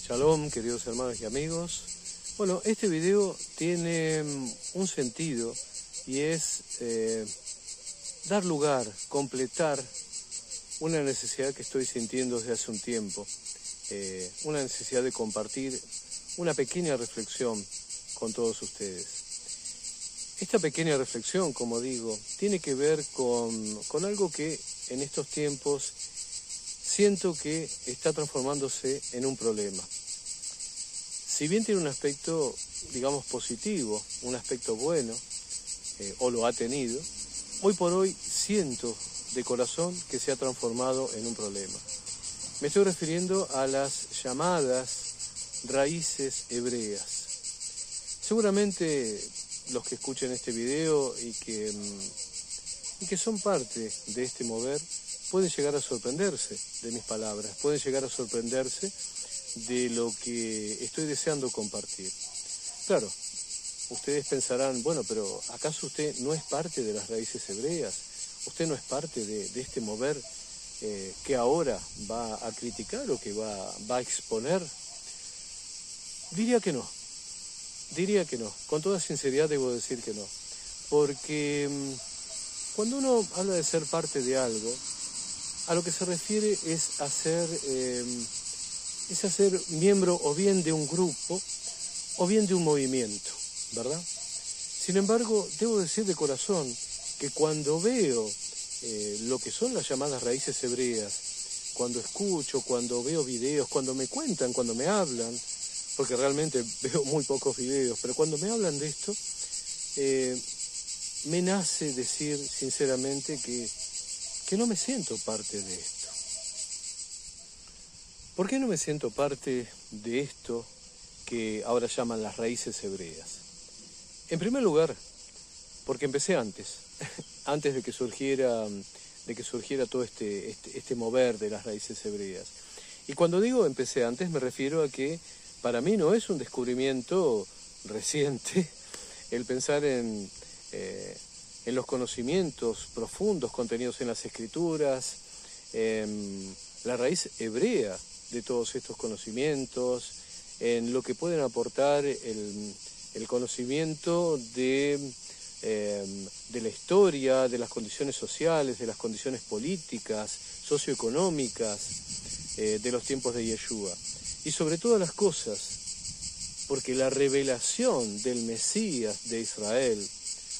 Shalom, queridos hermanos y amigos. Bueno, este video tiene un sentido y es dar lugar, completar una necesidad que estoy sintiendo desde hace un tiempo, una necesidad de compartir una pequeña reflexión con todos ustedes. Esta pequeña reflexión, como digo, tiene que ver con algo que en estos tiempos siento que está transformándose en un problema. Si bien tiene un aspecto, digamos, positivo, un aspecto bueno, o lo ha tenido, hoy por hoy siento de corazón que se ha transformado en un problema. Me estoy refiriendo a las llamadas raíces hebreas. Seguramente los que escuchen este video y que son parte de este mover pueden llegar a sorprenderse de mis palabras, pueden llegar a sorprenderse de lo que estoy deseando compartir. Claro, ustedes pensarán, bueno, pero ¿acaso usted no es parte de las raíces hebreas? ¿Usted no es parte de este mover que ahora va a criticar o que va a exponer? Diría que no, con toda sinceridad debo decir que no, porque cuando uno habla de ser parte de algo, a lo que se refiere es a ser miembro o bien de un grupo o bien de un movimiento, ¿verdad? Sin embargo, debo decir de corazón que cuando veo lo que son las llamadas raíces hebreas, cuando escucho, cuando veo videos, cuando me cuentan, cuando me hablan, porque realmente veo muy pocos videos, pero cuando me hablan de esto, me nace decir sinceramente que no me siento parte de esto. ¿Por qué no me siento parte de esto que ahora llaman las raíces hebreas? En primer lugar, porque empecé antes, antes de que surgiera todo este mover de las raíces hebreas. Y cuando digo empecé antes, me refiero a que para mí no es un descubrimiento reciente el pensar en los conocimientos profundos contenidos en las Escrituras, la raíz hebrea de todos estos conocimientos, en lo que pueden aportar el conocimiento de la historia, de las condiciones sociales, de las condiciones políticas, socioeconómicas, de los tiempos de Yeshua. Y sobre todas las cosas, porque la revelación del Mesías de Israel,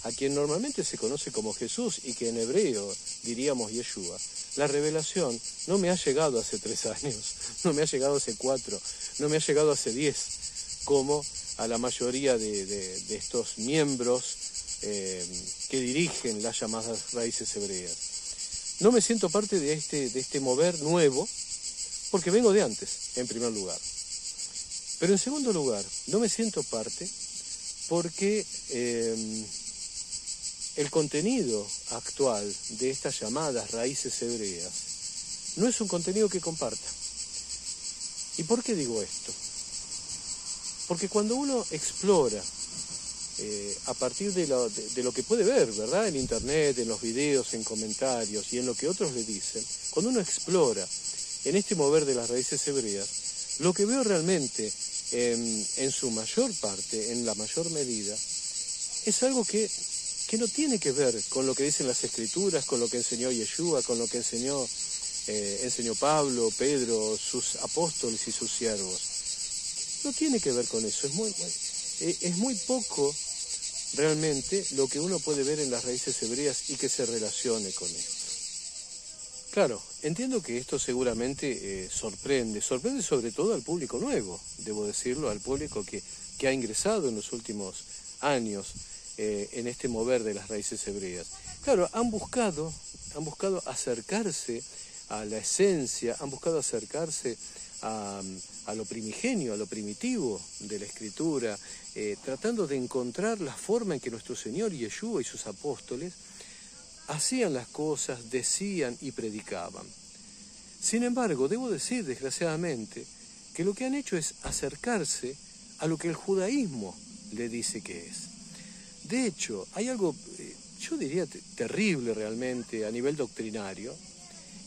a quien normalmente se conoce como Jesús y que en hebreo diríamos Yeshua, la revelación no me ha llegado hace 3 años, no me ha llegado hace 4, no me ha llegado hace 10, como a la mayoría de estos miembros que dirigen las llamadas raíces hebreas. No me siento parte de este mover nuevo, porque vengo de antes, en primer lugar. Pero en segundo lugar, no me siento parte porque el contenido actual de estas llamadas raíces hebreas no es un contenido que comparta. ¿Y por qué digo esto? Porque cuando uno explora a partir de lo que puede ver, ¿verdad? En internet, en los videos, en comentarios y en lo que otros le dicen, cuando uno explora en este mover de las raíces hebreas, lo que veo realmente en su mayor parte, en la mayor medida, es algo que no tiene que ver con lo que dicen las Escrituras, con lo que enseñó Yeshua, con lo que enseñó Pablo, Pedro, sus apóstoles y sus siervos. No tiene que ver con eso, es muy poco realmente lo que uno puede ver en las raíces hebreas y que se relacione con esto. Claro, entiendo que esto seguramente sorprende sobre todo al público nuevo, debo decirlo, al público que ha ingresado en los últimos años en este mover de las raíces hebreas. Claro, han buscado acercarse a la esencia, han buscado acercarse a lo primigenio, a lo primitivo de la Escritura, tratando de encontrar la forma en que nuestro Señor Yeshua y sus apóstoles hacían las cosas, decían y predicaban. Sin embargo, debo decir, desgraciadamente, que lo que han hecho es acercarse a lo que el judaísmo le dice que es. De hecho, hay algo, yo diría, terrible realmente a nivel doctrinario,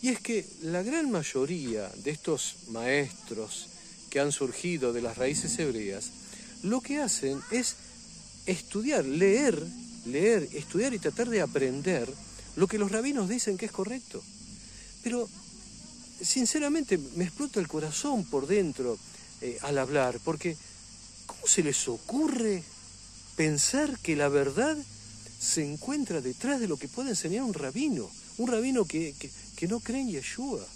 y es que la gran mayoría de estos maestros que han surgido de las raíces hebreas, lo que hacen es estudiar, leer, estudiar y tratar de aprender lo que los rabinos dicen que es correcto. Pero, sinceramente, me explota el corazón por dentro al hablar, porque ¿cómo se les ocurre pensar que la verdad se encuentra detrás de lo que puede enseñar un rabino que no cree en Yeshua,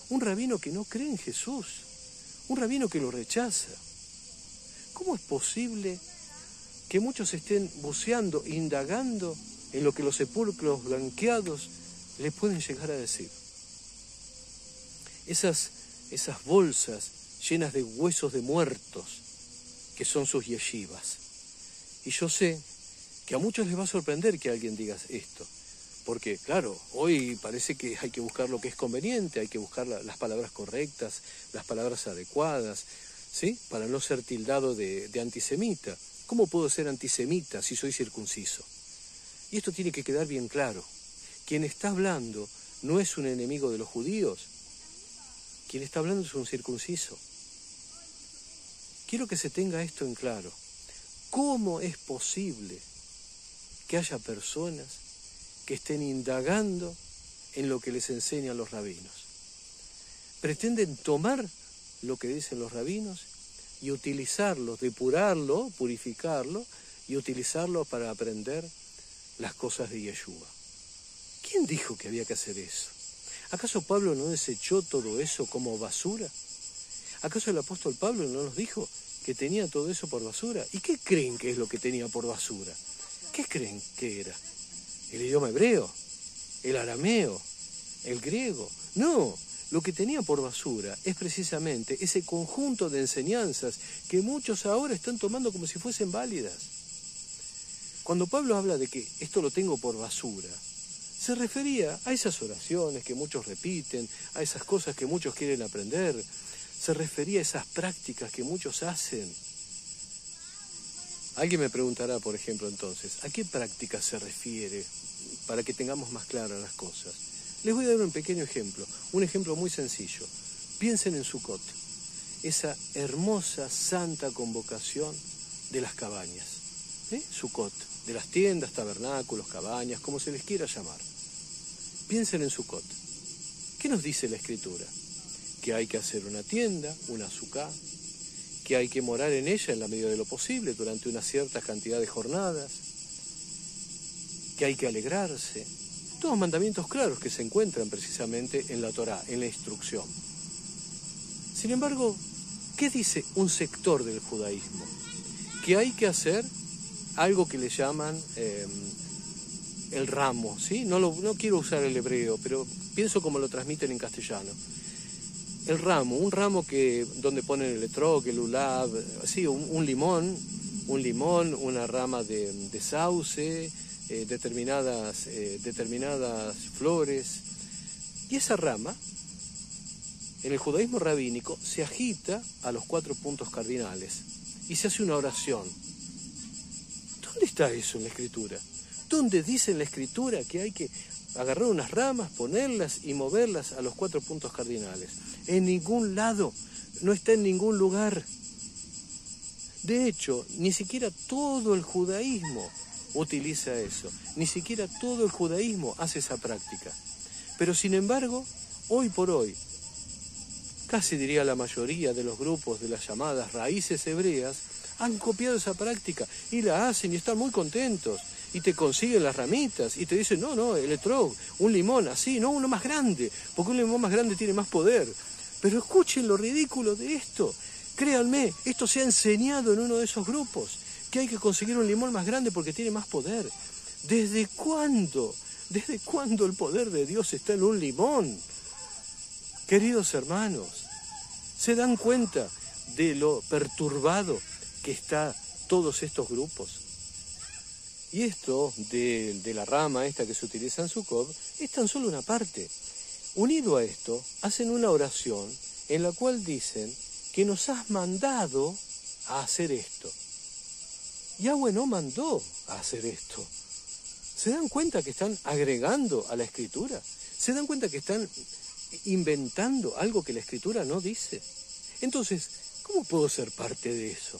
un rabino que no cree en Jesús, un rabino que lo rechaza? ¿Cómo es posible que muchos estén buceando, indagando en lo que los sepulcros blanqueados le pueden llegar a decir? Esas bolsas llenas de huesos de muertos que son sus yeshivas. Y yo sé que a muchos les va a sorprender que alguien diga esto, porque claro, hoy parece que hay que buscar lo que es conveniente, hay que buscar las palabras correctas, las palabras adecuadas, ¿sí? Para no ser tildado de antisemita. ¿Cómo puedo ser antisemita si soy circunciso? Y esto tiene que quedar bien claro. Quien está hablando no es un enemigo de los judíos. Quien está hablando es un circunciso. Quiero que se tenga esto en claro. ¿Cómo es posible que haya personas que estén indagando en lo que les enseñan los rabinos? Pretenden tomar lo que dicen los rabinos y utilizarlo, depurarlo, purificarlo y utilizarlo para aprender las cosas de Yeshua. ¿Quién dijo que había que hacer eso? ¿Acaso Pablo no desechó todo eso como basura? ¿Acaso el apóstol Pablo no nos dijo que tenía todo eso por basura? ¿Y qué creen que es lo que tenía por basura? ¿Qué creen que era? ¿El idioma hebreo? ¿El arameo? ¿El griego? No, lo que tenía por basura es precisamente ese conjunto de enseñanzas que muchos ahora están tomando como si fuesen válidas. Cuando Pablo habla de que esto lo tengo por basura, se refería a esas oraciones que muchos repiten, a esas cosas que muchos quieren aprender, se refería a esas prácticas que muchos hacen. Alguien me preguntará, por ejemplo, entonces, ¿a qué práctica se refiere para que tengamos más claras las cosas? Les voy a dar un pequeño ejemplo, un ejemplo muy sencillo. Piensen en Sukkot, esa hermosa, santa convocación de las cabañas. Sukkot, de las tiendas, tabernáculos, cabañas, como se les quiera llamar. Piensen en Sukkot. ¿Qué nos dice la Escritura? Que hay que hacer una tienda, una sukkah, que hay que morar en ella en la medida de lo posible durante una cierta cantidad de jornadas, que hay que alegrarse. Todos mandamientos claros que se encuentran precisamente en la Torá, en la instrucción. Sin embargo, ¿qué dice un sector del judaísmo? Que hay que hacer algo que le llaman el ramo, ¿sí? No quiero usar el hebreo, pero pienso como lo transmiten en castellano. El ramo, un ramo donde ponen el etrog, el ulab, sí, un limón, una rama de sauce, determinadas flores. Y esa rama, en el judaísmo rabínico, se agita a los 4 puntos cardinales y se hace una oración. ¿Dónde está eso en la Escritura? ¿Dónde dice en la Escritura que hay que agarrar unas ramas, ponerlas y moverlas a los 4 puntos cardinales? En ningún lado, no está en ningún lugar. De hecho, ni siquiera todo el judaísmo utiliza eso, ni siquiera todo el judaísmo hace esa práctica. Pero sin embargo, hoy por hoy, casi diría la mayoría de los grupos de las llamadas raíces hebreas han copiado esa práctica y la hacen y están muy contentos. Y te consiguen las ramitas y te dicen, no, el etrog, un limón así, no, uno más grande, porque un limón más grande tiene más poder. Pero escuchen lo ridículo de esto. Créanme, esto se ha enseñado en uno de esos grupos, que hay que conseguir un limón más grande porque tiene más poder. ¿Desde cuándo? ¿Desde cuándo el poder de Dios está en un limón? Queridos hermanos, ¿se dan cuenta de lo perturbado que está todos estos grupos? Y esto de la rama esta que se utiliza en Sukkot es tan solo una parte. Unido a esto, hacen una oración en la cual dicen que nos has mandado a hacer esto. Yahweh no mandó a hacer esto. ¿Se dan cuenta que están agregando a la Escritura? ¿Se dan cuenta que están inventando algo que la Escritura no dice? Entonces, ¿cómo puedo ser parte de eso?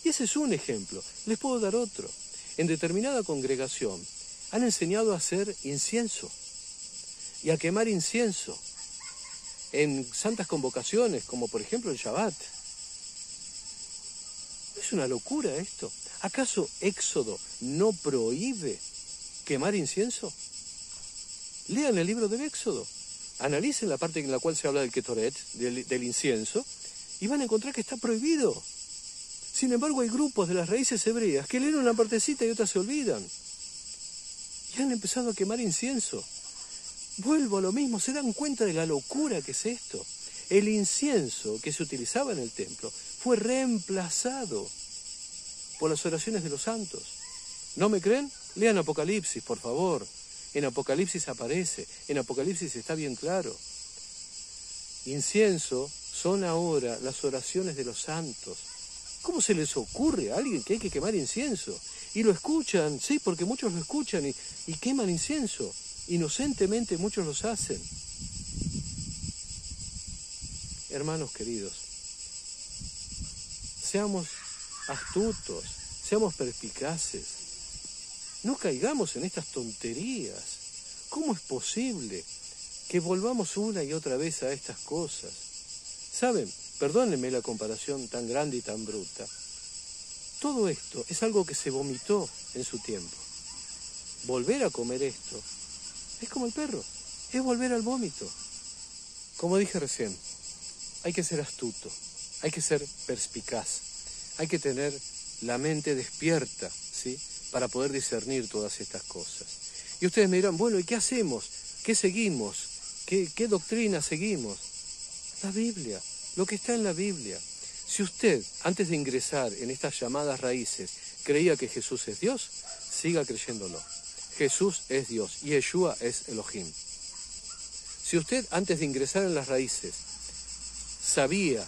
Y ese es un ejemplo. Les puedo dar otro. En determinada congregación han enseñado a hacer incienso y a quemar incienso en santas convocaciones, como por ejemplo el Shabbat. ¿No es una locura esto? ¿Acaso Éxodo no prohíbe quemar incienso? Lean el libro del Éxodo, analicen la parte en la cual se habla del Ketoret, del incienso, y van a encontrar que está prohibido. Sin embargo, hay grupos de las raíces hebreas que leen una partecita y otras se olvidan. Y han empezado a quemar incienso. Vuelvo a lo mismo, ¿se dan cuenta de la locura que es esto? El incienso que se utilizaba en el templo fue reemplazado por las oraciones de los santos. ¿No me creen? Lean Apocalipsis, por favor. En Apocalipsis aparece, en Apocalipsis está bien claro. Incienso son ahora las oraciones de los santos. ¿Cómo se les ocurre a alguien que hay que quemar incienso? Y lo escuchan, sí, porque muchos lo escuchan y queman incienso. Inocentemente muchos los hacen. Hermanos queridos, seamos astutos, seamos perspicaces. No caigamos en estas tonterías. ¿Cómo es posible que volvamos una y otra vez a estas cosas? ¿Saben? Perdónenme la comparación tan grande y tan bruta. Todo esto es algo que se vomitó en su tiempo. Volver a comer esto es como el perro, es volver al vómito. Como dije recién, hay que ser astuto, hay que ser perspicaz, hay que tener la mente despierta, ¿sí?, para poder discernir todas estas cosas. Y ustedes me dirán, bueno, ¿y qué hacemos? ¿Qué seguimos? ¿Qué doctrina seguimos? La Biblia, lo que está en la Biblia. Si usted, antes de ingresar en estas llamadas raíces, creía que Jesús es Dios, siga creyéndolo. Jesús es Dios y Yeshua es Elohim. Si usted, antes de ingresar en las raíces, sabía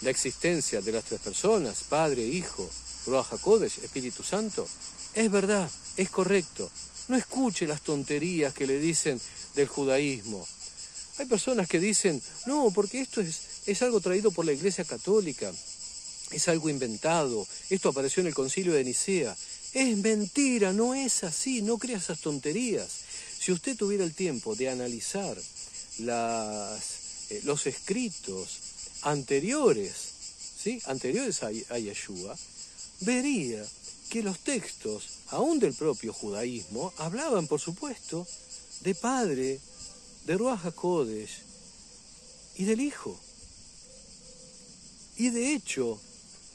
la existencia de las tres personas, Padre, Hijo, Ruach HaKodesh, Espíritu Santo, es verdad, es correcto. No escuche las tonterías que le dicen del judaísmo. Hay personas que dicen, no, porque esto es algo traído por la Iglesia Católica, es algo inventado, esto apareció en el Concilio de Nicea. Es mentira, no es así, no crea esas tonterías. Si usted tuviera el tiempo de analizar los escritos anteriores, ¿sí?, anteriores a Yeshua, vería que los textos, aún del propio judaísmo, hablaban, por supuesto, de Padre, de Ruach HaKodesh y del Hijo. Y de hecho,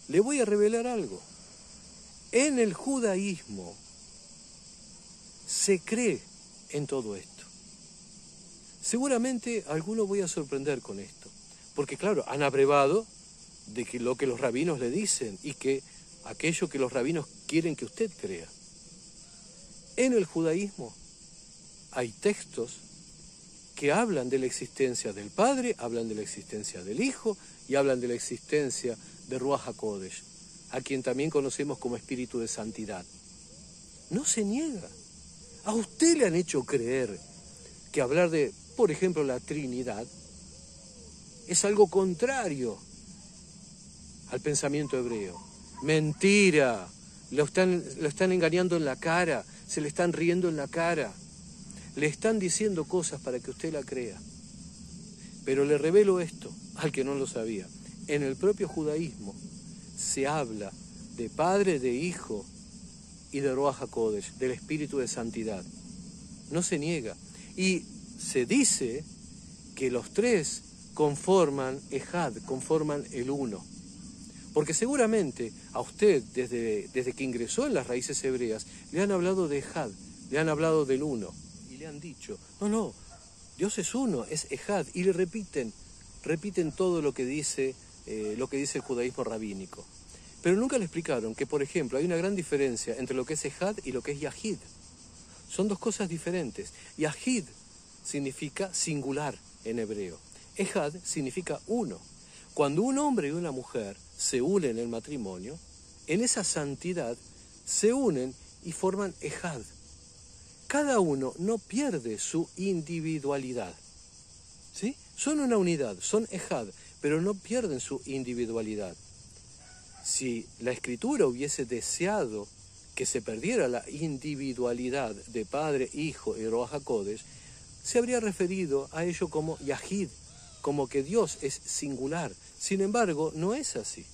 le voy a revelar algo. En el judaísmo se cree en todo esto. Seguramente a alguno voy a sorprender con esto, porque claro, han abrevado de que lo que los rabinos le dicen y que aquello que los rabinos quieren que usted crea. En el judaísmo hay textos que hablan de la existencia del Padre, hablan de la existencia del Hijo y hablan de la existencia de Ruach HaKodesh, a quien también conocemos como Espíritu de Santidad. No se niega. A usted le han hecho creer que hablar de, por ejemplo, la Trinidad es algo contrario al pensamiento hebreo. Mentira. Lo están engañando en la cara, se le están riendo en la cara. Le están diciendo cosas para que usted la crea. Pero le revelo esto, al que no lo sabía. En el propio judaísmo se habla de Padre, de Hijo y de Ruach HaKodesh, del Espíritu de Santidad. No se niega. Y se dice que los tres conforman Ejad, conforman el uno. Porque seguramente a usted, desde que ingresó en las raíces hebreas, le han hablado de Ejad, le han hablado del uno. Y le han dicho, no, Dios es uno, es Ejad. Y le repiten todo lo que dice el judaísmo rabínico. Pero nunca le explicaron que, por ejemplo, hay una gran diferencia entre lo que es Ejad y lo que es Yahid. Son dos cosas diferentes. Yahid significa singular en hebreo. Ejad significa uno. Cuando un hombre y una mujer se unen en el matrimonio, en esa santidad se unen y forman Ejad. Cada uno no pierde su individualidad, ¿sí? Son una unidad, son Ejad, pero no pierden su individualidad. Si la Escritura hubiese deseado que se perdiera la individualidad de Padre, Hijo y Ruach HaKodesh, se habría referido a ello como Yahid, como que Dios es singular. Sin embargo, no es así.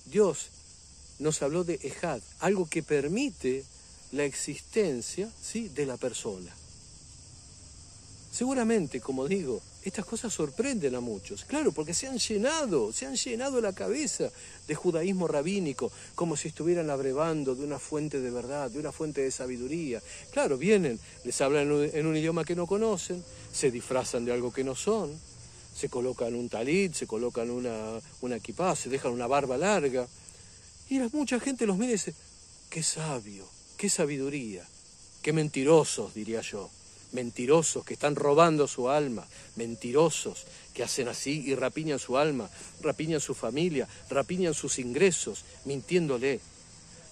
Dios nos habló de Ejad, algo que permite la existencia, ¿sí?, de la persona. Seguramente, como digo, estas cosas sorprenden a muchos. Claro, porque se han llenado la cabeza de judaísmo rabínico, como si estuvieran abrevando de una fuente de verdad, de una fuente de sabiduría. Claro, vienen, les hablan en un idioma que no conocen, se disfrazan de algo que no son, se colocan un talit, se colocan una kipá, se dejan una barba larga. Y mucha gente los mira y dice, qué sabio, qué sabiduría, qué mentirosos, diría yo. Mentirosos que están robando su alma, mentirosos que hacen así y rapiñan su alma, rapiñan su familia, rapiñan sus ingresos, mintiéndole.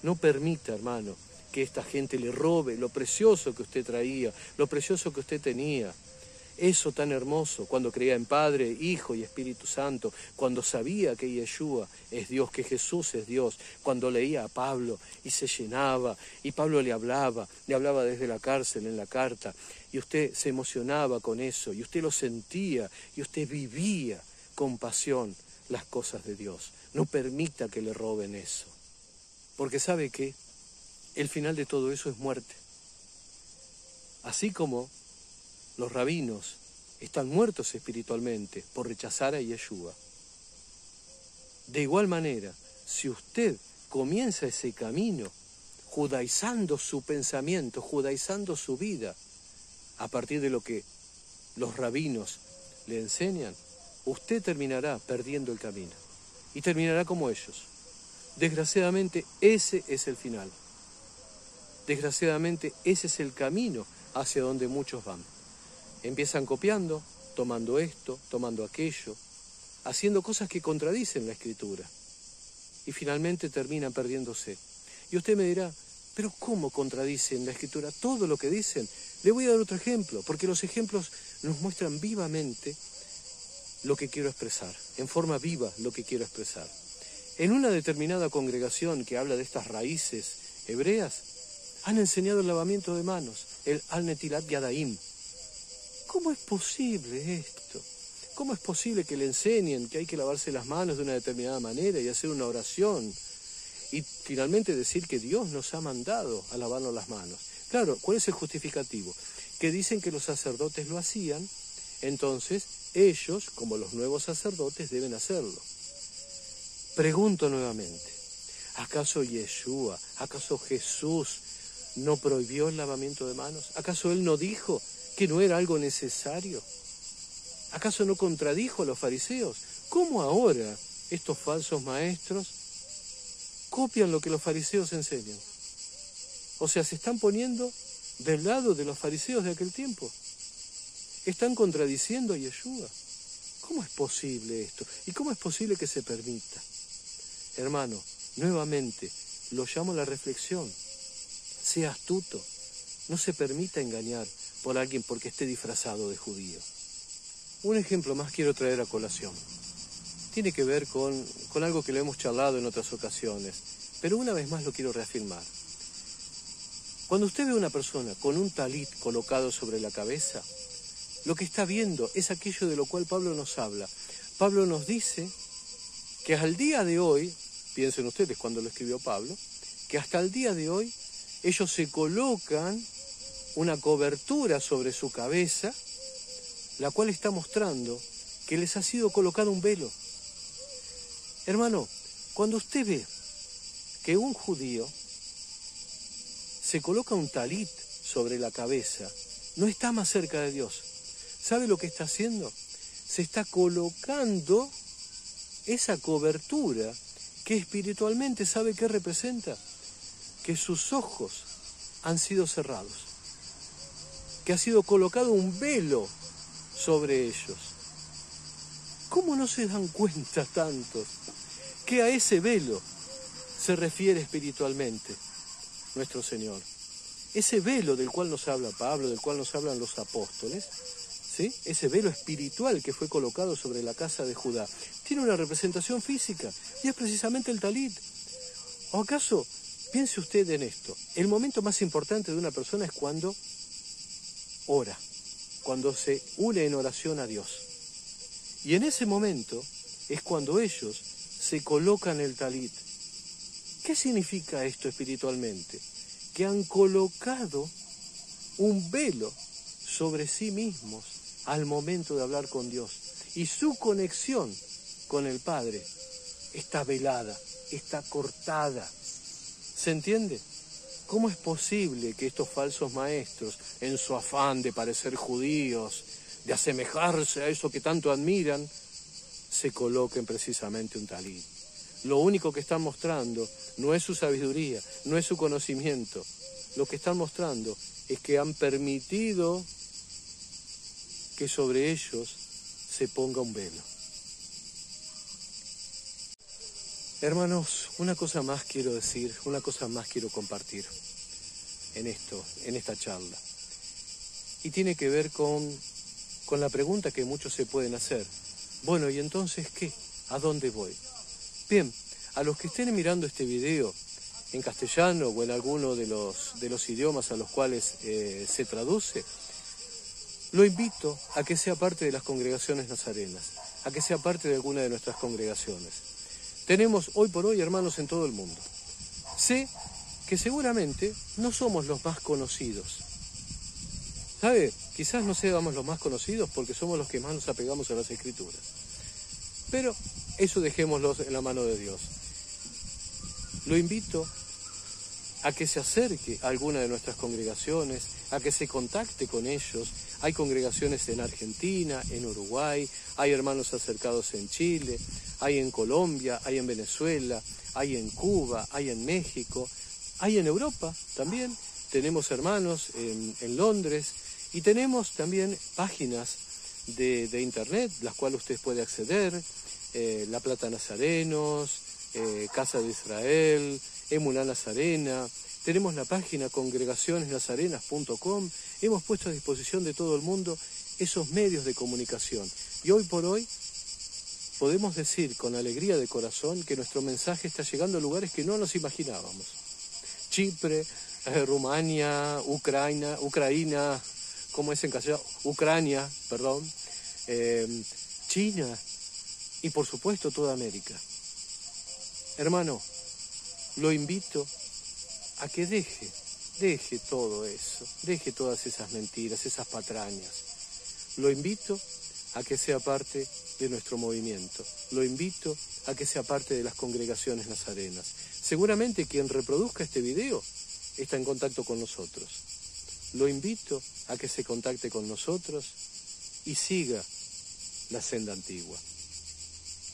No permita, hermano, que esta gente le robe lo precioso que usted traía, lo precioso que usted tenía. Eso tan hermoso, cuando creía en Padre, Hijo y Espíritu Santo, cuando sabía que Yeshua es Dios, que Jesús es Dios, cuando leía a Pablo y se llenaba, y Pablo le hablaba desde la cárcel en la carta, y usted se emocionaba con eso, y usted lo sentía, y usted vivía con pasión las cosas de Dios. No permita que le roben eso, porque ¿sabe qué? El final de todo eso es muerte. Así como los rabinos están muertos espiritualmente por rechazar a Yeshua. De igual manera, si usted comienza ese camino judaizando su pensamiento, judaizando su vida, a partir de lo que los rabinos le enseñan, usted terminará perdiendo el camino y terminará como ellos. Desgraciadamente, ese es el final. Desgraciadamente, ese es el camino hacia donde muchos van. Empiezan copiando, tomando esto, tomando aquello, haciendo cosas que contradicen la Escritura. Y finalmente terminan perdiéndose. Y usted me dirá, ¿pero cómo contradicen la Escritura todo lo que dicen? Le voy a dar otro ejemplo, porque los ejemplos nos muestran vivamente lo que quiero expresar, en forma viva lo que quiero expresar. En una determinada congregación que habla de estas raíces hebreas, han enseñado el lavamiento de manos, el al-netilat yadayim. ¿Cómo es posible esto? ¿Cómo es posible que le enseñen que hay que lavarse las manos de una determinada manera y hacer una oración? Y finalmente decir que Dios nos ha mandado a lavarnos las manos. Claro, ¿cuál es el justificativo? Que dicen que los sacerdotes lo hacían, entonces ellos, como los nuevos sacerdotes, deben hacerlo. Pregunto nuevamente, ¿acaso Yeshua, acaso Jesús no prohibió el lavamiento de manos? ¿Acaso Él no dijo que no era algo necesario? ¿Acaso no contradijo a los fariseos? ¿Cómo ahora estos falsos maestros copian lo que los fariseos enseñan? O sea, se están poniendo del lado de los fariseos de aquel tiempo. Están contradiciendo a Yeshua. ¿Cómo es posible esto? ¿Y cómo es posible que se permita? Hermano, nuevamente, lo llamo a la reflexión. Sea astuto. No se permita engañar por alguien porque esté disfrazado de judío. Un ejemplo más quiero traer a colación. Tiene que ver con algo que lo hemos charlado en otras ocasiones, pero una vez más lo quiero reafirmar. Cuando usted ve a una persona con un talit colocado sobre la cabeza, lo que está viendo es aquello de lo cual Pablo nos habla. Pablo nos dice que al día de hoy, piensen ustedes cuando lo escribió Pablo, que hasta el día de hoy ellos se colocan una cobertura sobre su cabeza, la cual está mostrando que les ha sido colocado un velo. Hermano, cuando usted ve que un judío se coloca un talit sobre la cabeza, no está más cerca de Dios. ¿Sabe lo que está haciendo? Se está colocando esa cobertura que espiritualmente, ¿sabe qué representa? Que sus ojos han sido cerrados, que ha sido colocado un velo sobre ellos. ¿Cómo no se dan cuenta tantos que a ese velo se refiere espiritualmente nuestro Señor? Ese velo del cual nos habla Pablo, del cual nos hablan los apóstoles, ¿sí? Ese velo espiritual que fue colocado sobre la casa de Judá, tiene una representación física, y es precisamente el talit. ¿O acaso, piense usted en esto, el momento más importante de una persona es cuando ora, cuando se une en oración a Dios? Y en ese momento es cuando ellos se colocan el talit. ¿Qué significa esto espiritualmente? Que han colocado un velo sobre sí mismos al momento de hablar con Dios. Y su conexión con el Padre está velada, está cortada. ¿Se entiende? ¿Cómo es posible que estos falsos maestros, en su afán de parecer judíos, de asemejarse a eso que tanto admiran, se coloquen precisamente un talit? Lo único que están mostrando no es su sabiduría, no es su conocimiento. Lo que están mostrando es que han permitido que sobre ellos se ponga un velo. Hermanos, una cosa más quiero decir, una cosa más quiero compartir en esta charla. Y tiene que ver con la pregunta que muchos se pueden hacer. Bueno, ¿y entonces qué? ¿A dónde voy? Bien, a los que estén mirando este video en castellano o en alguno de los idiomas a los cuales se traduce, lo invito a que sea parte de las congregaciones nazarenas, a que sea parte de alguna de nuestras congregaciones. Tenemos hoy por hoy hermanos en todo el mundo. Sé que seguramente no somos los más conocidos. ¿Sabe? Quizás no seamos los más conocidos porque somos los que más nos apegamos a las Escrituras. Pero eso dejémoslo en la mano de Dios. Lo invito a que se acerque a alguna de nuestras congregaciones, a que se contacte con ellos. Hay congregaciones en Argentina, en Uruguay, hay hermanos acercados en Chile, hay en Colombia, hay en Venezuela, hay en Cuba, hay en México, hay en Europa también. Tenemos hermanos en Londres y tenemos también páginas de internet, las cuales usted puede acceder, La Plata Nazarenos, Casa de Israel, Emuná Nazarena. Tenemos la página congregacionesnazarenas.com. Hemos puesto a disposición de todo el mundo esos medios de comunicación. Y hoy por hoy podemos decir con alegría de corazón que nuestro mensaje está llegando a lugares que no nos imaginábamos. Chipre, Rumania, Ucrania, ¿cómo es en castellano? Ucrania, perdón, China y por supuesto toda América. Hermano, lo invito a que deje todo eso, deje todas esas mentiras, esas patrañas. Lo invito a que sea parte de nuestro movimiento. Lo invito a que sea parte de las congregaciones nazarenas. Seguramente quien reproduzca este video está en contacto con nosotros. Lo invito a que se contacte con nosotros y siga la senda antigua.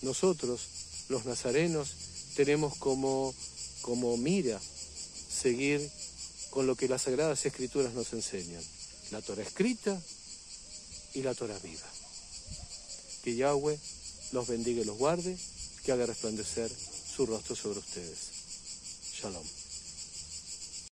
Nosotros, los nazarenos, tenemos como mira seguir con lo que las Sagradas Escrituras nos enseñan. La Torah escrita y la Torah viva. Que Yahweh los bendiga y los guarde, que haga resplandecer su rostro sobre ustedes. Shalom.